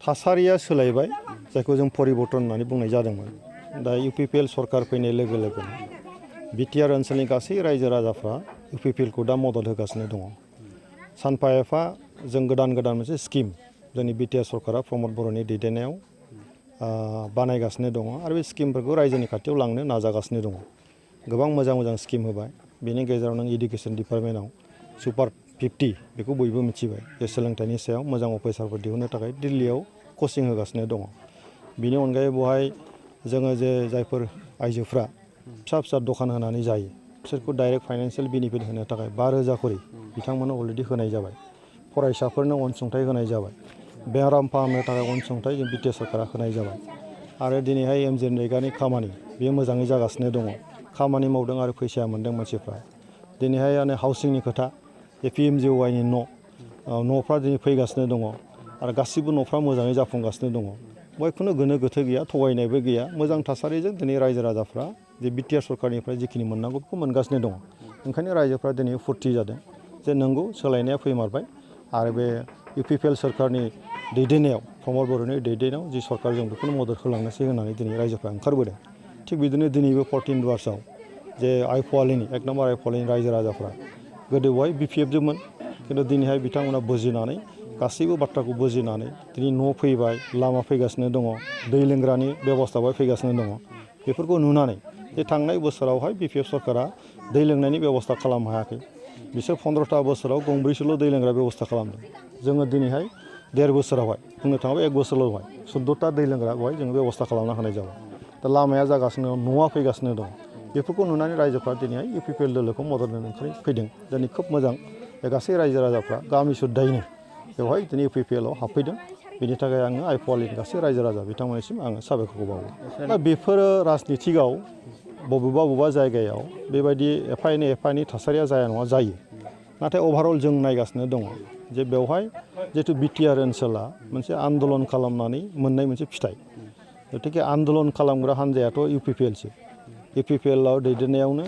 थासारिया सोलायबाय जायखौ जों परिबर्तन होननानै बुंनाय जादोंमोन दा UPPL सरकार फैनाय लोगो लोगो बिटिआर ओनसोलनि गासै रायजो राजाफ्रा UPPL खौ दा मदद होगासिनो दङ सानफा एफा जों गोदान मोनसे स्किम जोंनि बिटिआर सरकारा प्रमद बर'नि दैदेननायाव बानायगासिनो दङ आरो बे स्किमफोरखौ रायजोनि खाथियाव लांनो नाजागासिनो दङ गोबां मोजां स्किम होबाय बेनि गेजेराव नों एडुकेशन डिपार्टमेन्टआव सुपार 50 बेखौ बयबो मिथिबाय जे सोलोंथाइनि सायाव मोजां अफिसारफोर दिहुननो थाखाय दिल्लीयाव कचिं होगासिनो दङ बिनि अनगायै बहाय जोङो जे जायफोर आइजोफ्रा फिसा दखान होनानै जायो बिसोरखौ डाइरेक्ट फाइनान्शियेल बेनिफिट होनो थाखाय 5,000 खरि बिथांमोननो अलरेडि होनाय जाबाय फरायसाफोरनो अनसुंथाइ होनाय जाबाय बेराम फाहामनो थाखाय अनसुंथाइ जों बिटिआर सरकारा होनाय जाबाय आरो दिनैहाय MGNरेगानि खामानि बेयो मोजाङै जागासिनो दङ खामानि मावदों आरो फैसा मोनदों मानसिफ्रा दिनैहाय हाउसिंनि खोथा PMGYनि न'फ्रा दिनै फैगासिनो दङ आरो गासिबो न'फ्रा मोजाङै जाफुंगासिनो दङ बयखौनो गोनो गोथो गैया थगायनायबो गैया मोजां थासारिजों दिनै रायजो राजाफ्रा जे बिटिआर सरकारनिफ्राय जिखिनि मोननांगौ बेखौ मोनगासिनो दङ ओंखायनो रायजोफ्रा दिनै फुरथि जादों जे नंगौ सोलायनाया फैमारबाय आरो बे UPPL सरकारनि दैदेननायाव प्रमद बर'नि दैदेननायाव जि सरकार जों बेखौनो मदद होलांनोसै होननानै दिनै रायजोफ्रा ओंखारबोदों थिग बिदिनो दिनैबो 14 वार्सआव जे आइफवालिनि 1 नम्बर आइफवालिनि रायजो राजाफ्रा गोदो बहाय BPFजोंमोन खिन्थु दिनैहाय बिथांमोना बुजिनानै गासैबो बाथ्राखौ बुजिनानै दिनै न' फैबाय लामा फैगासिनो दङ दै लोंग्रानि बेबस्थाबो फैगासिनो दङ बेफोरखौ नुनानै जे थांनाय बोसोरावहाय BPF सरकारा दै लोंनायनि बेबस्था खालामनो हायाखै बिसोर 15टा बोसोराव गंब्रैसोल' दै लोंग्रा बेबस्था खालामदों जोङो दिनैहाय 1.5 बोसोरावहाय बुंनो थाङोबा 1 बोसोरावहाय 14टा दै लोंग्रा बेवहाय जोङो बेबस्था खालामना होनाय जाबाय दा लामाया जागासिनो दं न'आ फैगासिनो दं बेफोरखौ नुनानै रायजोफ्रा दिनैहाय UPPL दोलोखौ मदद होनो फैदों दिनै खोब मोजां गासै रायजो राजाफ्रा गामि सुद्दायैनो बेवहाय दिनै UPPLआव हाबफैदों बेनि थाखाय आङो आइफवालिनि गासै रायजो राजा बिथांमोननिसिम आङो साबायखरखौ बावो दा बेफोरो राजनितिकआव बबेबा जायगायाव बेबायदि एफा एनै थासारिया जाया नङा जायो नाथाय अभारअल जों नायगासिनो दङ जे बेवहाय जिहेतु बिटिआर ओनसोला मोनसे आन्दलन खालामनानै मोननाय मोनसे फिथाइ गतिके आन्दलन खालामग्रा हान्जायाथ' UPPLसो UPPLआव दैदेननायावनो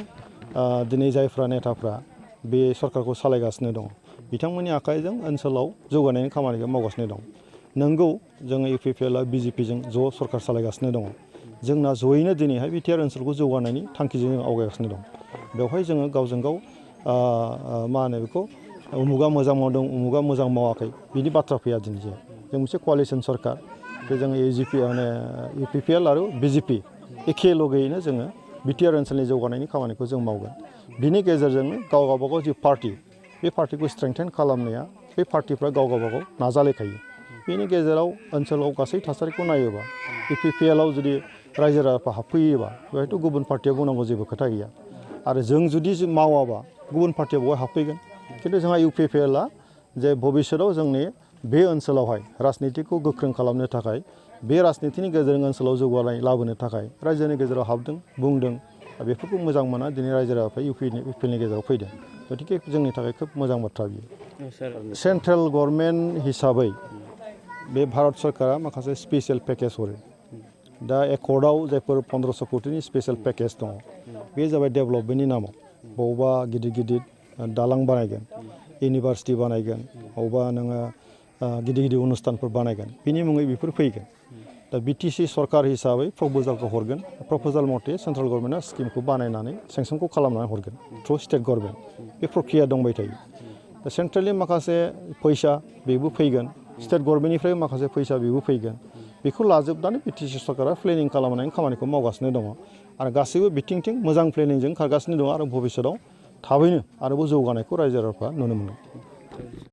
दिनै जायफ्रा नेताफ्रा बे सरकारखौ सालायगासिनो दङ बिथांमोननि आखाइजों ओनसोलाव जौगानायनि खामानिखौ मावगासिनो दं नंगौ जोङो UPPLआ BJPजों ज' सरकार सालायगासिनो दङ जोंना जयैनो दिनैहाय बिटिआर ओनसोलखौ जौगानायनि थांखिजों जों आवगायगासिनो दं बेवहाय जोङो गावजों गाव मा होनो बेखौ उमुगा मोजां मावदों उमुगा मोजां मावाखै बिनि बाथ्रा फैया दिनै जों मोनसे क'लिसन सरकार बे जोङो UPPL आरो BJP एखे लगैयैनो जोङो बिटिआर ओनसोलनि जौगानायनि खामानिखौ जों मावगोन बिनि गेजेरजोंनो गावबागाव जि पार्टी बे पार्टीखौ स्ट्रेंथेन खालामनाया बे पार्टीफ्रा गावबागाव नाजालायखायो बेनि गेजेराव ओनसोलाव गासै थासारिखौ नायोबा UPPLआव जुदि रायजो राजाफ्रा हाबफैयोबा बेवहायथ' गुबुन पार्टीया बुंनांगौ जेबो खोथा गैया आरो जों जुदि मावाबा गुबुन पार्टीया बेवहाय हाबफैगोन खिन्थु जोंहा UPPLआ जे भबिष्यतआव जोंनि बे ओनसोलावहाय राजनितिखौ गोख्रों खालामनो थाखाय बे राजनितिनि गेजेरजों ओनसोलाव जौगानाय लाबोनो थाखाय रायजोनि गेजेराव हाबदों बुंदों बेफोरखौ मोजां मोना दिनै रायजो राजाफ्रा UPPLनि गेजेराव फैदों गतिके जोंनि थाखाय खोब मोजां बाथ्रा बियो सेन्ट्रेल गभर्नमेन्ट हिसाबै बे भारत सरकारा माखासे स्पेसियेल पेकेज हरो दा एकर्डआव जायफोर 1500 कोटिनि स्पेसियेल पेकेज दङ बे जाबाय डेभेलपमेन्टनि नामाव बबावबा गिदिर दालां बानायगोन इउनिभार्सिटि बानायगोन बबावबा नोङो गिदिर अनुस्थानफोर बानायगोन बिनि मुङै बेफोर फैगोन दा BTC सरकार हिसाबै प्रप'जालखौ हरगोन प्रप'जाल मथे सेन्ट्रेल गभर्नमेन्टआ स्किमखौ बानायनानै सेंसनखौ खालामनानै हरगोन थ्रु स्टेट गभर्नमेन्ट बे प्रक्रिया दंबाय थायो दा सेन्ट्रेलनि माखासे फैसा बेबो फैगोन स्टेट गभर्नमेन्टनिफ्राय माखासे फैसा बेबो फैगोन बेखौ लाजोबनानै BTC सरकारा प्लेनिं खालामनायनि खामानिखौ मावगासिनो दङ आरो गासैबो बिथिंथिं मोजां प्लेनिंजों खारगासिनो दङ आरो भबिष्यतआव थाबैनो आरोबाव जौगानायखौ रायजो राजाफ्रा नुनो मोनो